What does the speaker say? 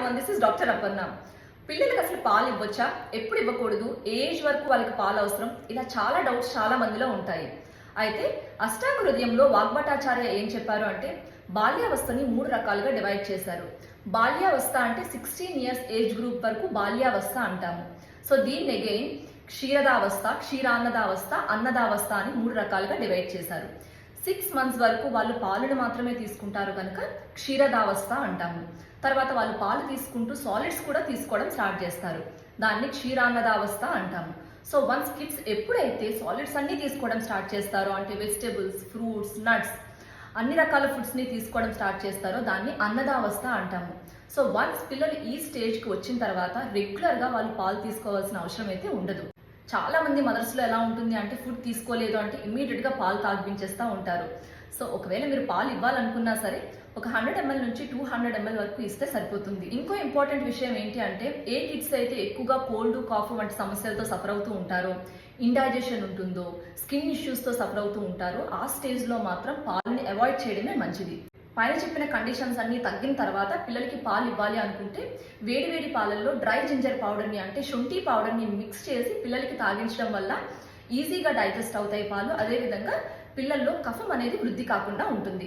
everyone, this is Dr. Aparna. పిల్లలకి అసలు పాలు ఇవ్వచ్చా, ఎప్పుడు ఇవ్వకూడదు, ఏజ్ వరకు వాళ్ళకి పాలు అవసరం, ఇలా చాలా డౌట్స్ చాలా మందిలో ఉంటాయి. అయితే అష్టాంగ హృదయంలో వాగ్భటాచార్య ఏం చెప్పారు అంటే బాల్యావస్థని 3 రకాలుగా డివైడ్ చేశారు. బాల్యావస్థ అంటే 16 ఇయర్స్ ఏజ్ గ్రూప్ వరకు బాల్యావస్థ అంటాము. సో దీన్ని అగైన్ క్షీరదావస్థ, క్షీరాన్నదావస్థ, అన్నదావస్థ అని 3 రకాలుగా డివైడ్ చేశారు. 6 months వరకు వాళ్ళు పాలను మాత్రమే తీసుకుంటారు కనుక క్షీరదావస్థ అంటాము. తర్వాత వాళ్ళు పాలు తీసుకుంటూ సాలిడ్స్ కూడా తీసుకోవడం స్టార్ట్ చేస్తారు, దాన్ని క్షీరాన్నదావస్థ అంటాము. సో వన్స్ కిడ్స్ ఎప్పుడైతే సాలిడ్స్ అన్ని తీసుకోవడం స్టార్ట్ చేస్తారో, అంటే వెజిటబుల్స్, ఫ్రూట్స్, నట్స్, అన్ని రకాల ఫుడ్స్ ని తీసుకోవడం స్టార్ట్ చేస్తారో దాన్ని అన్నదావస్థ అంటాము. సో వన్స్ పిల్లలు ఈ స్టేజ్కి వచ్చిన తర్వాత రెగ్యులర్ గా వాళ్ళు పాలు తీసుకోవాల్సిన అవసరం అయితే ఉండదు. చాలా మంది మదర్స్ లో ఎలా ఉంటుంది అంటే ఫుడ్ తీసుకోలేదు అంటే ఇమ్మీడియట్ గా పాలు తాగిపించేస్తూ ఉంటారు. సో ఒకవేళ మీరు పాలు ఇవ్వాలనుకున్నా సరే ఒక 100 ml నుంచి 200 ml వరకు ఇస్తే సరిపోతుంది. ఇంకో ఇంపార్టెంట్ విషయం ఏంటి అంటే ఏ కిడ్స్ అయితే ఎక్కువగా కోల్డ్, కాఫ్ వంటి సమస్యలతో సఫర్ అవుతూ ఉంటారో, ఇండైజెషన్ ఉంటుందో, స్కిన్ ఇష్యూస్ తో సఫర్ అవుతూ ఉంటారో ఆ స్టేజ్ లో మాత్రం పాలని అవాయిడ్ చేయడమే మంచిది. పైన చెప్పిన కండిషన్స్ అన్ని తగ్గిన తర్వాత పిల్లలకి పాలు ఇవ్వాలి అనుకుంటే వేడి పాలల్లో డ్రై జింజర్ పౌడర్ని అంటే శొంఠి పౌడర్ని మిక్స్ చేసి పిల్లలకి తాగించడం వల్ల ఈజీగా డైజెస్ట్ అవుతాయి పాలు. అదేవిధంగా పిల్లల్లో కఫం అనేది వృద్ధి కాకుండా ఉంటుంది.